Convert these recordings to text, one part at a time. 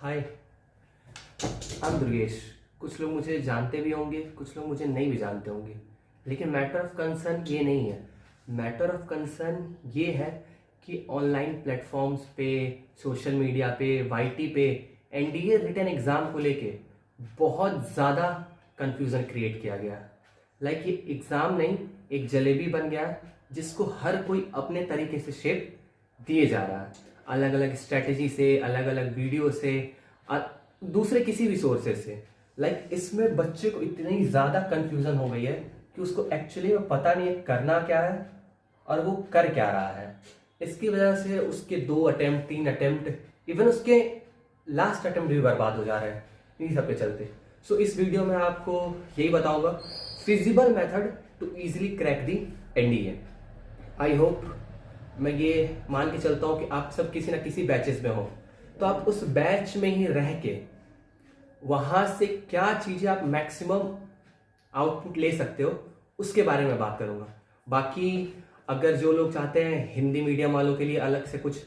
हाय, I'm Durgesh. कुछ लोग मुझे जानते भी होंगे, कुछ लोग मुझे नहीं भी जानते होंगे, लेकिन मैटर ऑफ कंसर्न ये नहीं है। मैटर ऑफ कंसर्न ये है कि ऑनलाइन प्लेटफॉर्म्स पे, सोशल मीडिया पे, वाईटी पे एनडीए रिटन एग्ज़ाम को लेके बहुत ज़्यादा कंफ्यूजन क्रिएट किया गया। लाइक ये एग्ज़ाम नहीं, एक जलेबी बन गया है जिसको हर कोई अपने तरीके से शेप दिए जा रहा है, अलग अलग स्ट्रेटेजी से, अलग अलग वीडियो से, दूसरे किसी भी सोर्सेज से। लाइक इसमें बच्चे को इतनी ज़्यादा कंफ्यूजन हो गई है कि उसको एक्चुअली में पता नहीं है करना क्या है और वो कर क्या रहा है। इसकी वजह से उसके 2 अटेम्प्ट, 3 अटेम्प्ट, इवन उसके लास्ट अटेम्प्ट भी बर्बाद हो जा रहे हैं इन्हीं सब के चलते। सो इस वीडियो में आपको यही बताऊंगा, feasible method to easily crack the NDA. I hope, मैं ये मान के चलता हूँ कि आप सब किसी ना किसी बैचेस में हो, तो आप उस बैच में ही रह के वहां से क्या चीजें आप मैक्सिमम आउटपुट ले सकते हो उसके बारे में बात करूंगा। बाकी अगर जो लोग चाहते हैं हिंदी मीडियम वालों के लिए अलग से कुछ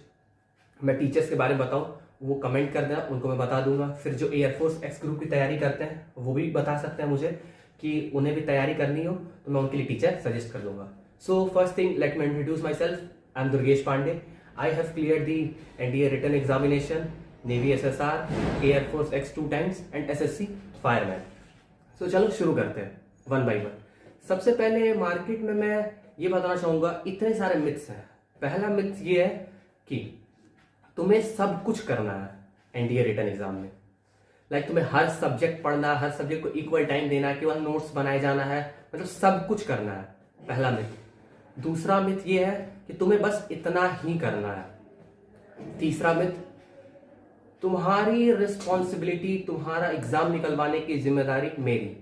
मैं टीचर्स के बारे में बताऊं, वो कमेंट कर देना, उनको मैं बता दूंगा। फिर जो एयरफोर्स एक्स ग्रुप की तैयारी करते हैं वो भी बता सकते हैं मुझे कि उन्हें भी तैयारी करनी हो, तो मैं उनके लिए टीचर सजेस्ट कर दूंगा। So first thing, let me introduce myself. I am Durgesh Pande. I have cleared the NDA written examination, Navy SSR, Air Force X 2 times and SSC Fireman। So चलो शुरू करते हैं वन बाई वन। सबसे पहले market में मैं ये बताना चाहूंगा, इतने सारे मिथ्स हैं। पहला मिथ ये है कि तुम्हें सब कुछ करना है एनडीए रिटन एग्जाम में। लाइक तुम्हें हर सब्जेक्ट पढ़ना है, हर सब्जेक्ट को इक्वल टाइम देना है, केवल नोट्स बनाए जाना है, मतलब सब कुछ करना है। पहला मिथ। दूसरा मिथ ये है कि तुम्हें बस इतना ही करना है। तीसरा मिथ, तुम्हारी रिस्पॉन्सिबिलिटी, तुम्हारा एग्जाम निकलवाने की जिम्मेदारी मेरी,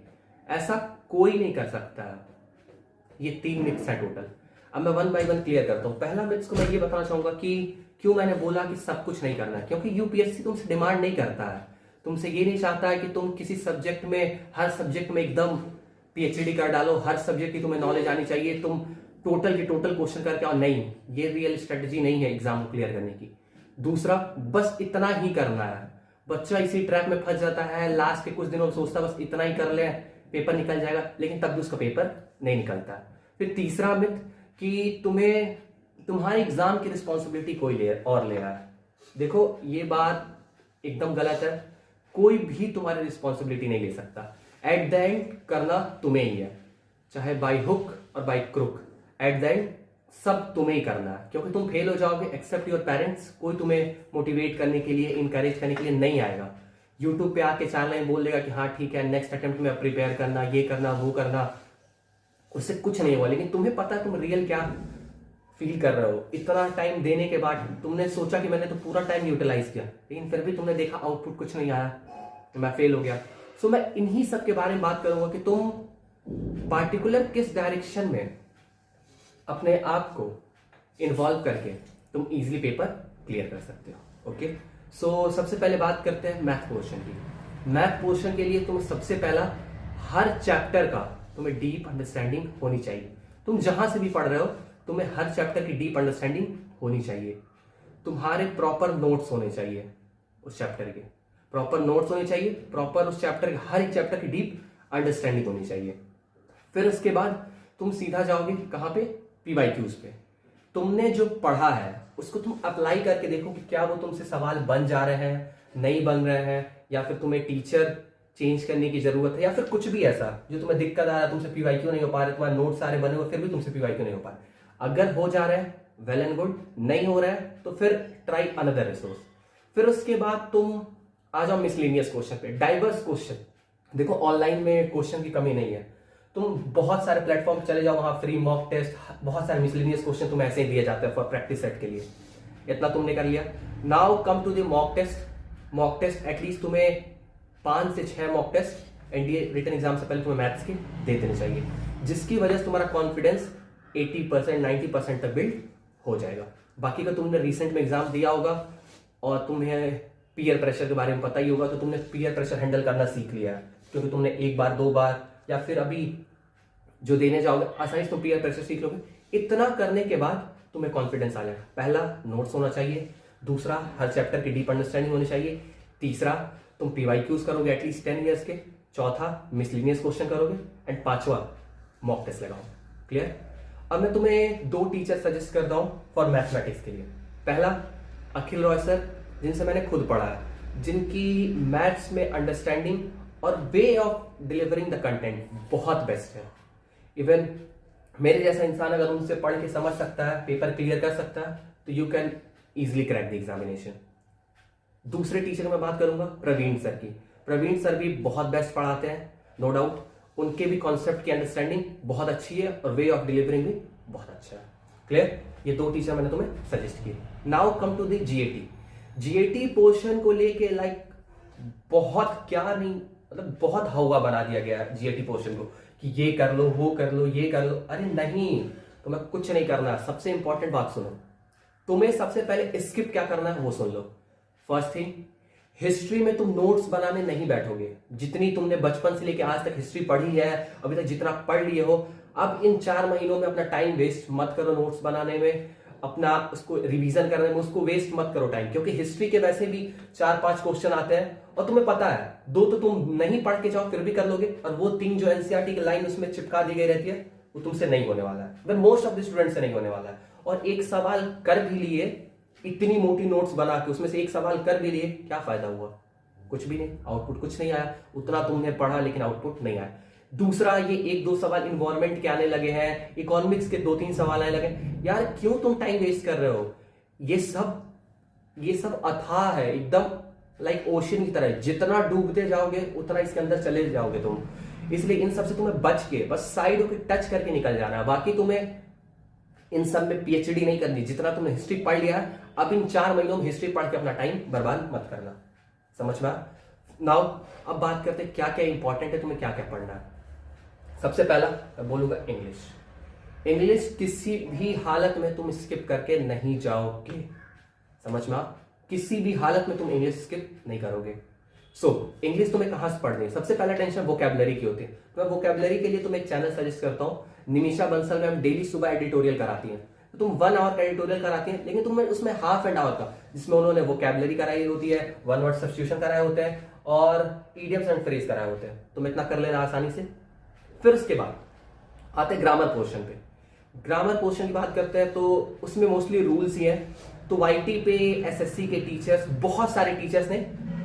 ऐसा कोई नहीं कर सकता है। ये 3 मिथ्स है टोटल। अब मैं वन बाय वन क्लियर करता हूं। पहला मिथ्स को मैं ये बताना चाहूंगा कि क्यों मैंने बोला कि सब कुछ नहीं करना है। क्योंकि यूपीएससी तुमसे डिमांड नहीं करता है, तुमसे ये नहीं चाहता है कि तुम किसी सब्जेक्ट में, हर सब्जेक्ट में एकदम पीएचडी कर डालो, हर सब्जेक्ट की तुम्हें नॉलेज आनी चाहिए, तुम टोटल की टोटल क्वेश्चन करके आओ। नहीं, ये रियल स्ट्रेटजी नहीं है एग्जाम क्लियर करने की। दूसरा, बस इतना ही करना है। बच्चा इसी ट्रैप में फंस जाता है, लास्ट के कुछ दिनों में सोचता बस इतना ही कर ले, पेपर निकल जाएगा, लेकिन तब भी उसका पेपर नहीं निकलता। फिर तीसरा मिथ कि तुम्हें, तुम्हारे एग्जाम की रिस्पॉन्सिबिलिटी कोई ले रहा है। देखो, ये बात एकदम गलत है। कोई भी तुम्हारी रिस्पॉन्सिबिलिटी नहीं ले सकता। एट द एंड करना तुम्हें ही है, चाहे बाई हुक और by crook. At the end सब तुम्हें ही करना है, क्योंकि तुम फेल हो जाओगे, एक्सेप्ट योर पेरेंट्स, कोई तुम्हें मोटिवेट करने के लिए, इंकरेज करने के लिए नहीं आएगा। यूट्यूब पे आके चैनल बोल देगा कि हाँ ठीक है, नेक्स्ट अटेम्प्ट में प्रिपेयर करना, ये करना, वो करना, उससे कुछ नहीं हुआ। लेकिन तुम्हें पता है तुम रियल क्या फील कर रहे हो। इतना टाइम देने के बाद तुमने सोचा कि मैंने तो पूरा टाइम यूटिलाइज किया, लेकिन फिर भी तुमने देखा आउटपुट कुछ नहीं आया, तो मैं फेल हो गया। सो मैं इन्हीं सब के बारे में बात करूंगा कि तुम पार्टिकुलर किस डायरेक्शन में अपने आप को इन्वॉल्व करके तुम इजीली पेपर क्लियर कर सकते हो। ओके, सो सबसे पहले बात करते हैं मैथ पोर्शन की। मैथ पोर्शन के लिए तुम्हें सबसे पहला, हर चैप्टर का तुम्हें डीप अंडरस्टैंडिंग होनी चाहिए। तुम जहां से भी पढ़ रहे हो, तुम्हें हर चैप्टर की डीप अंडरस्टैंडिंग होनी चाहिए। तुम्हारे प्रॉपर नोट्स होने चाहिए, उस चैप्टर के प्रॉपर नोट्स होने चाहिए, प्रॉपर उस चैप्टर के हर एक चैप्टर की डीप अंडरस्टैंडिंग होनी चाहिए। फिर उसके बाद तुम सीधा जाओगे कहां पे, पीवाईक्यूज पे। तुमने जो पढ़ा है उसको तुम अप्लाई करके देखो कि क्या वो तुमसे सवाल बन जा रहे हैं, नहीं बन रहे हैं, या फिर तुम्हें टीचर चेंज करने की जरूरत है, या फिर कुछ भी ऐसा जो तुम्हें दिक्कत आ रहा है, तुमसे पीवाईक्यू नहीं हो पा रहे, तुम्हारे नोट सारे बने हुए फिर भी तुमसे पीवाईक्यू नहीं हो पा रहे। अगर हो जा रहा है वेल एंड गुड, नहीं हो रहा है तो फिर ट्राई अनदर रिसोर्स। फिर उसके बाद तुम आ जाओ मिसलेनियस क्वेश्चन पे, डाइवर्स क्वेश्चन। देखो, ऑनलाइन में क्वेश्चन की कमी नहीं है, तुम बहुत सारे प्लेटफॉर्म चले जाओ, वहां फ्री मॉक टेस्ट, बहुत सारे मिसलेनियस क्वेश्चन तुम्हें ऐसे ही दिए जाते हैं फॉर प्रैक्टिस सेट के लिए। इतना तुमने कर लिया। Now come to the mock test. Mock test at least तुम्हें 5 से 6 mock test NDA written exam से पहले तुम्हें मैथ्स के दे देने चाहिए, जिसकी वजह से तुम्हारा कॉन्फिडेंस 80% 90% तक बिल्ड हो जाएगा। बाकी का तुमने रिसेंट में एग्जाम दिया होगा और तुम्हें पीयर प्रेशर के बारे में पता ही होगा, तो तुमने पीयर प्रेशर हैंडल करना सीख लिया है, क्योंकि तुमने 1 बार 2 बार या फिर अभी जो देने जाओगे आसानी से तुम पीयर प्रेशर सीख लोगे। इतना करने के बाद तुम्हें कॉन्फिडेंस आ जाएगा। पहला, नोट्स होना चाहिए। दूसरा, हर चैप्टर की डीप अंडरस्टैंडिंग होनी चाहिए। तीसरा तुम पीवाईक्यूज करोगे एटलीस्ट 10 ईयर्स के। चौथा मिसलिनियस क्वेश्चन करोगे। एंड पांचवा मॉक टेस्ट लगाओ। क्लियर? अब मैं तुम्हें 2 टीचर सजेस्ट करता हूं फॉर मैथमेटिक्स के लिए। पहला अखिल रॉय सर, जिनसे मैंने खुद पढ़ा है, जिनकी मैथ्स में अंडरस्टैंडिंग और way of delivering the content बहुत बेस्ट है। इवन मेरे जैसा इंसान अगर उनसे पढ़ के समझ सकता है, पेपर क्लियर कर सकता है, तो you can easily crack the examination. दूसरे टीचर में बात करूंगा प्रवीण सर की। प्रवीण सर भी बहुत बेस्ट पढ़ाते हैं, नो डाउट। उनके भी कॉन्सेप्ट की अंडरस्टैंडिंग बहुत अच्छी है और वे ऑफ डिलीवरिंग भी बहुत अच्छा है। क्लियर? ये 2 टीचर मैंने तुम्हें सजेस्ट किए। Now come to the GAT. GAT portion को लेके लाइक बहुत क्या नहीं, मतलब बहुत हवा बना दिया गया है जीएटी पोर्शन को कि ये कर लो, वो कर लो, ये कर लो। अरे नहीं, तुम्हें कुछ नहीं करना। सबसे इंपॉर्टेंट बात सुनो, तुम्हें सबसे पहले स्किप क्या करना है वो सुन लो। फर्स्ट थिंग, हिस्ट्री में तुम नोट्स बनाने नहीं बैठोगे। जितनी तुमने बचपन से लेकर आज तक हिस्ट्री पढ़ी है, अभी तक जितना पढ़ लिए हो, अब इन 4 महीनों में अपना टाइम वेस्ट मत करो नोट्स बनाने में, अपना उसको रिवीजन करने में उसको वेस्ट मत करो टाइम। क्योंकि हिस्ट्री के वैसे भी 4-5 क्वेश्चन आते हैं और तुम्हें पता है 2 तो तुम नहीं पढ़ के जाओ फिर भी कर लोगे, और वो 3 जो एनसीईआरटी की लाइन उसमें चिपका दी गई रहती है वो तुमसे नहीं होने वाला है, मोस्ट ऑफ द स्टूडेंट से नहीं होने वाला है। और एक सवाल कर भी लिए, इतनी मोटी नोट्स बना के उसमें से एक सवाल कर भी लिए, क्या फायदा हुआ? कुछ भी नहीं, आउटपुट कुछ नहीं आया। उतना तुमने पढ़ा लेकिन आउटपुट नहीं आया। दूसरा, ये 1-2 सवाल इन्वायरमेंट के आने लगे हैं, इकोनॉमिक्स के 2-3 सवाल आने लगे। यार क्यों तुम टाइम वेस्ट कर रहे हो? ये सब अथाह है, एकदम लाइक ओशन की तरह। जितना डूबते जाओगे उतना इसके अंदर चले जाओगे तुम। इसलिए इन सब से तुम्हें बच के बस साइड होकर टच करके निकल जाना है। बाकी तुम्हें इन सब में पीएचडी नहीं करनी। जितना तुमने हिस्ट्री पढ़ लिया है, अब इन 4 महीनों में हिस्ट्री पढ़ के अपना टाइम बर्बाद मत करना। समझ में? नाउ अब बात करते हैं क्या क्या इंपॉर्टेंट है, तुम्हें क्या क्या पढ़ना है। सबसे पहला मैं बोलूंगा इंग्लिश। इंग्लिश किसी भी हालत में तुम स्किप करके नहीं जाओगे। समझ में? किसी भी हालत में तुम इंग्लिश स्किप नहीं करोगे। इंग्लिश तुम्हें कहां से पढ़नी है? सबसे पहला टेंशन वोकैबुलरी की होती है। मैं वोकैबुलरी के लिए तुम्हें एक चैनल सजेस्ट करता हूं। निमिषा बंसल मैम डेली सुबह एडिटोरियल कराती हैं। तो तुम 1 आवर का एडिटोरियल कराती हैं, लेकिन तुम्हें उसमें ½ एन आवर का, जिसमें उन्होंने वोकैबुलरी कराई होती है, 1 वर्ड सब्स्टिट्यूशन कराए होते हैं और इडियम्स एंड फ्रेज कराए होते हैं। तुम इतना कर लेना आसानी से। फिर उसके बाद आते ग्रामर पोर्शन पे। ग्रामर पोर्शन की बात करते हैं तो उसमें मोस्टली रूल्स ही हैं। तो वाईटी पे एसएससी के टीचर्स, बहुत सारे टीचर्स ने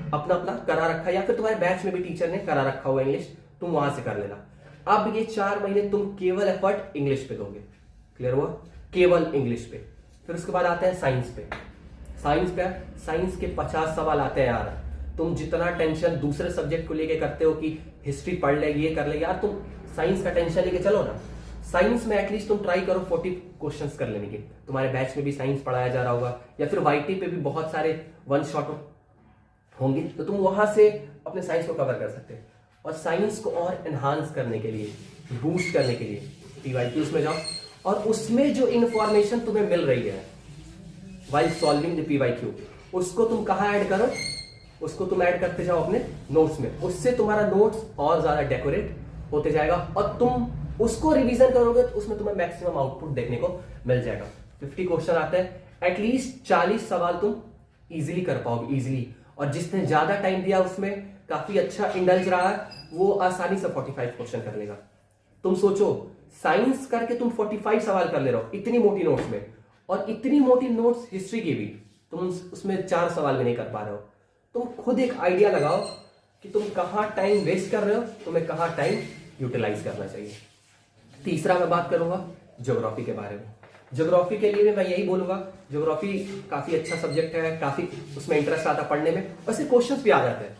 अपना अपना करा रखा है, या फिर तुम्हारे बैच में भी टीचर ने करा रखा हुआ इंग्लिश, तुम वहां से कर लेना। अब ये 4 महीने तुम केवल एफर्ट इंग्लिश पे दोगे। क्लियर हुआ? केवल इंग्लिश पे। फिर उसके बाद आते हैं साइंस पे। साइंस के 50 सवाल आते हैं यार। तुम जितना टेंशन दूसरे सब्जेक्ट को लेके करते हो कि हिस्ट्री पढ़ ले, ये कर ले, यार तुम साइंस का टेंशन लेके चलो ना। साइंस में एटलीस्ट तुम ट्राई करो 40 क्वेश्चंस कर लेने की। तुम्हारे बैच में भी साइंस पढ़ाया जा रहा होगा, या फिर वाईटी पे भी बहुत सारे 1 शॉट होंगे, तो तुम वहां से अपने साइंस को कवर कर सकते हो। और साइंस को और एनहांस करने के लिए, बूस्ट करने के लिए पीवाईक्यूज में जाओ, और उसमें जो इंफॉर्मेशन तुम्हें मिल रही है वाइल सॉल्विंग द पीवाईक्यू, उसको तुम कहां ऐड करो? उसको तुम ऐड करते जाओ अपने नोट्स में। उससे तुम्हारा नोट्स और ज्यादा डेकोरेट होते जाएगा, और तुम उसको रिवीजन करोगे तो उसमें तुम्हें मैक्सिमम आउटपुट देखने को मिल जाएगा। 50 क्वेश्चन आते हैं, एटलीस्ट 40 सवाल तुम इजीली कर पाओगे, इजीली। और जिसने ज्यादा टाइम दिया उसमें काफी अच्छा इंडल्ज रहा है, वो आसानी से 45 क्वेश्चन कर लेगा। तुम सोचो, साइंस करके तुम 45 सवाल कर ले रहे हो इतनी मोटी नोट्स में, और इतनी मोटी नोट्स हिस्ट्री की भी तुम उसमें 4 सवाल भी नहीं कर पा रहे हो। तुम खुद एक आइडिया लगाओ कि तुम कहां टाइम वेस्ट कर रहे हो, तुम्हें कहां टाइम यूटिलाइज करना चाहिए। तीसरा मैं बात करूंगा ज्योग्राफी के बारे में। ज्योग्राफी के लिए भी मैं यही बोलूंगा, ज्योग्राफी काफी अच्छा सब्जेक्ट है, काफी उसमें इंटरेस्ट आता पढ़ने में, वैसे क्वेश्चंस भी आ जाते हैं।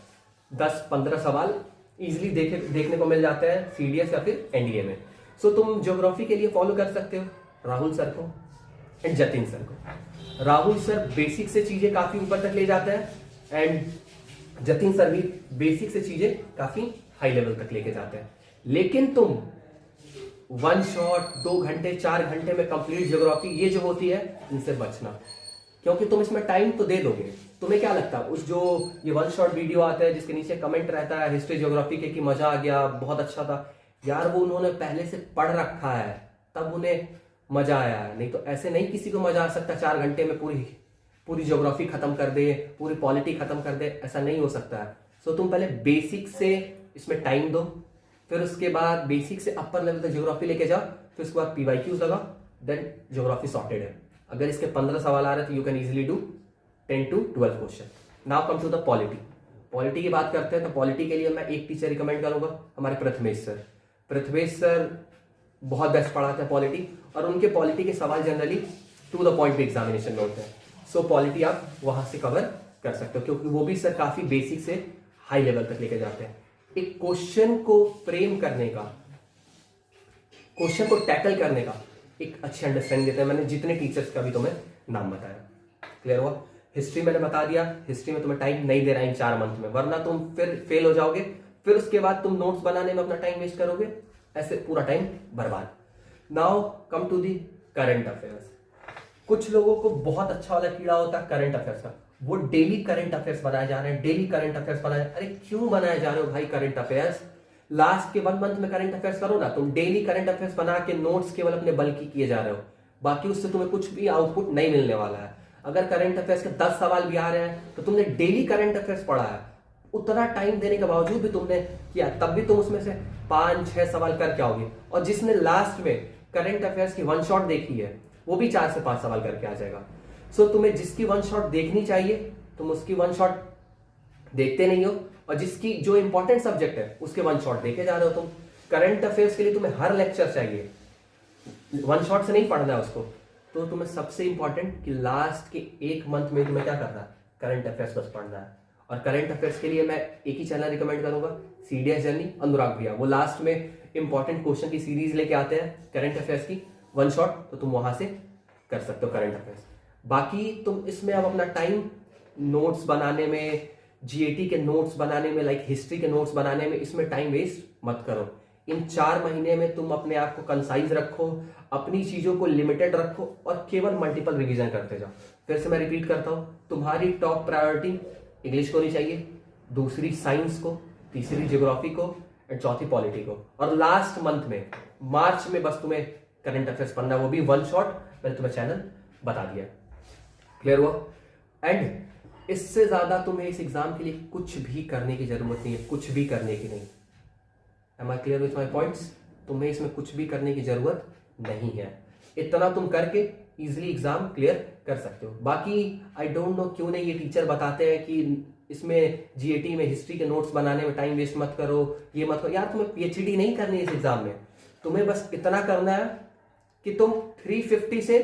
10-15 सवाल इजीली देखने को मिल जाते हैं सीडीएस या फिर एनडीए में। तुम ज्योग्राफी के लिए फॉलो कर सकते हो राहुल सर को एंड जतिन सर को। राहुल सर बेसिक से चीजें काफी ऊपर तक ले जाते हैं, एंड जतिन सर भी बेसिक से चीजें काफी हाई लेवल तक लेके जाते हैं। लेकिन तुम 1 शॉट 2 घंटे 4 घंटे में कंप्लीट ज्योग्राफी ये जो होती है, इनसे बचना। क्योंकि तुम इसमें टाइम तो दे दोगे। तुम्हें क्या लगता है उस जो ये 1 शॉट वीडियो आता है जिसके नीचे कमेंट रहता है हिस्ट्री ज्योग्राफी के कि मजा आ गया, बहुत अच्छा था, यार वो उन्होंने पहले से पढ़ रखा है तब उन्हें मजा आया है। नहीं तो ऐसे नहीं किसी को मजा आ सकता 4 घंटे में पूरी ज्योग्राफी खत्म कर दे, पूरी पॉलिटी खत्म कर दे, ऐसा नहीं हो सकता है। सो तुम पहले बेसिक से इसमें टाइम दो, फिर उसके बाद बेसिक से अपर लेवल तक ज्योग्राफी लेके जाओ, फिर उसके बाद PYQs लगाओ, देन ज्योग्राफी सॉर्टेड है। अगर इसके 15 सवाल आ रहे हैं तो you can easily do 10 to 12 question. Now come to the polity. Polity की बात करते हैं तो पॉलिटी के लिए मैं एक टीचर रिकमेंड करूंगा, हमारे प्रथमेश सर। प्रथमेश सर बहुत बेस्ट पढ़ाते हैं पॉलिटी, और उनके पॉलिटी के सवाल जनरली टू द पॉइंट पे एग्जामिनेशन में होते हैं। सो पॉलिटी आप वहां से कवर कर सकते हो, क्योंकि वो भी सर काफी बेसिक से हाई लेवल तक लेके जाते हैं। एक क्वेश्चन को फ्रेम करने का, क्वेश्चन को टैकल करने का एक अच्छी अंडरस्टैंडिंग देते हैं। मैंने जितने टीचर्स का भी तुम्हें नाम बताया, क्लियर हुआ। हिस्ट्री मैंने बता दिया, हिस्ट्री में तुम्हें टाइम नहीं दे रहा है इन 4 मंथ में, वरना तुम फिर फेल हो जाओगे, फिर उसके बाद तुम नोट्स बनाने में अपना टाइम वेस्ट करोगे, ऐसे पूरा टाइम बर्बाद। Now come to the current affairs. कुछ लोगों को बहुत अच्छा वाला कीड़ा होता है करंट अफेयर्स का, वो डेली करंट अफेयर्स बनाए जा रहे हैं, डेली करंट अफेयर्स बनाए। अरे क्यों बनाए जा रहे हो भाई करंट अफेयर्स? लास्ट के 1 मंथ में करंट अफेयर्स करो ना। तुम डेली करंट अफेयर्स बना के नोट्स केवल अपने बल की किए जा रहे हो, बाकी उससे तुम्हें कुछ भी आउटपुट नहीं मिलने वाला है। अगर करंट अफेयर्स के 10 सवाल भी आ रहे हैं तो तुमने डेली करंट अफेयर्स पढ़ा है, उतना टाइम देने के बावजूद भी तुमने किया, तब भी तुम उसमें से 5-6 सवाल करके आओगे। और जिसने लास्ट में करंट अफेयर्स की 1 शॉट देखी है वो भी 4 से 5 सवाल करके आ जाएगा। सो तुम्हें जिसकी 1 शॉट देखनी चाहिए तुम उसकी 1 शॉट देखते नहीं हो, और जिसकी जो इंपॉर्टेंट सब्जेक्ट है उसके 1 शॉट देखे जा रहे हो तुम। करंट अफेयर्स के लिए तुम्हें हर लेक्चर चाहिए, 1 शॉट से नहीं पढ़ना है उसको। तो तुम्हें सबसे इंपॉर्टेंट कि लास्ट के 1 मंथ में तुम्हें क्या करना है, करंट अफेयर्स बस पढ़ना है। और करंट अफेयर्स के लिए मैं एक ही चैनल रिकमेंड करूंगा, CDS जर्नी, अनुराग भैया। वो लास्ट में इंपॉर्टेंट क्वेश्चन की सीरीज लेके आते हैं करंट अफेयर्स की 1 शॉट, तो तुम वहां से कर सकते हो करंट अफेयर्स। बाकी तुम इसमें अब अपना टाइम नोट्स बनाने में, GAT के नोट्स बनाने में, लाइक हिस्ट्री के नोट्स बनाने में, इसमें टाइम वेस्ट मत करो। इन 4 महीने में तुम अपने आप को कंसाइज रखो, अपनी चीजों को लिमिटेड रखो और केवल मल्टीपल रिवीजन करते जाओ। फिर से मैं रिपीट करता हूं, तुम्हारी टॉप प्रायोरिटी इंग्लिश को नहीं चाहिए, दूसरी साइंस को, तीसरी ज्योग्राफी को, एंड चौथी पॉलिटी को। और लास्ट मंथ में मार्च में बस तुम्हें करंट अफेयर्स पढ़ना, वो भी 1 शॉट मैंने तुम्हें चैनल बता दिया, क्लियर हुआ। एंड इससे ज्यादा तुम्हें इस एग्जाम के लिए कुछ भी करने की जरूरत नहीं है, कुछ भी करने की नहीं। Am I clear with my points? तुम्हें इसमें कुछ भी करने की जरूरत नहीं है, इतना तुम करके इजिली एग्जाम क्लियर कर सकते हो। बाकी आई डोंट नो क्यों नहीं ये टीचर बताते हैं कि इसमें GAT में हिस्ट्री के नोट्स बनाने में टाइम वेस्ट मत करो, ये मत करो। यार तुम्हें PhD नहीं करनी है इस एग्जाम में, तुम्हें बस इतना करना है कि तुम 350 से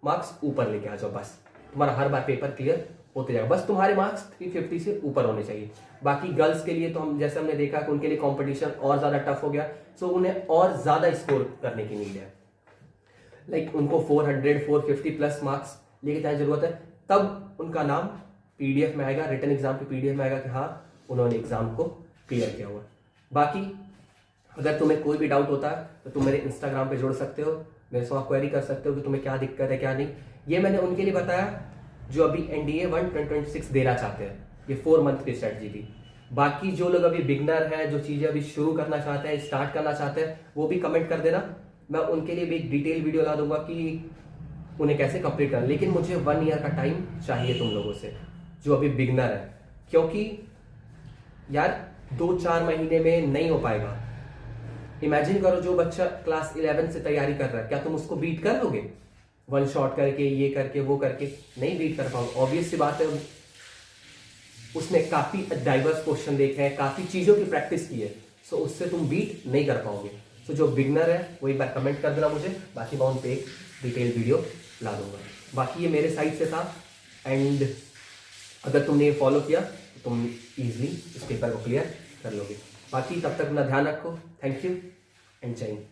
मार्क्स ऊपर लेके आ जाओ, बस तुम्हारा हर बार पेपर क्लियर होते जाएगा। बस तुम्हारे मार्क्स 350 से ऊपर होने चाहिए। बाकी गर्ल्स के लिए तो हम जैसे हमने देखा कि उनके लिए कंपटीशन और ज्यादा टफ हो गया, सो उन्हें और ज्यादा स्कोर करने की नीड है। लाइक उनको 400, 450 प्लस मार्क्स लेके जाने जरूरत है, तब उनका नाम PDF में आएगा, रिटन एग्जाम के PDF में आएगा कि हाँ उन्होंने एग्जाम को क्लियर किया हुआ। बाकी अगर तुम्हें कोई भी डाउट होता है तो तुम मेरे इंस्टाग्राम पे जुड़ सकते हो, मेरे से क्वेरी कर सकते हो कि तुम्हें क्या दिक्कत है क्या नहीं। ये मैंने उनके लिए बताया जो अभी NDA 1 2026 देना चाहते हैं, ये 4 मंथ की स्ट्रेटजी थी। बाकी जो लोग अभी बिगनर है, जो चीजें अभी शुरू करना चाहते हैं, स्टार्ट करना चाहते हैं, वो भी कमेंट कर देना, मैं उनके लिए भी एक डिटेल वीडियो ला दूंगा कि उन्हें कैसे कंप्लीट करना। लेकिन मुझे 1 ईयर का टाइम चाहिए तुम लोगों से जो अभी बिगनर है, क्योंकि यार 2-4 महीने में नहीं हो पाएगा। इमेजिन करो जो बच्चा क्लास 11 से तैयारी कर रहा है, क्या तुम उसको बीट कर लोगे? 1 शॉट करके, ये करके, वो करके नहीं बीट कर पाओगे। ऑब्वियस सी बात है, उसने काफी डाइवर्स क्वेश्चन देखे हैं, काफी चीजों की प्रैक्टिस की है, सो उससे तुम बीट नहीं कर पाओगे। सो जो बिगनर है वो एक बार कमेंट कर देना मुझे, बाकी मैं उन पे एक डिटेल वीडियो ला दूंगा। बाकी ये मेरे साइड से था, एंड अगर तुमने ये फॉलो किया तो तुम इजिली इस पेपर को क्लियर कर लोगे। बाकी तब तक अपना ध्यान रखो। थैंक यू एंड जय हिंद।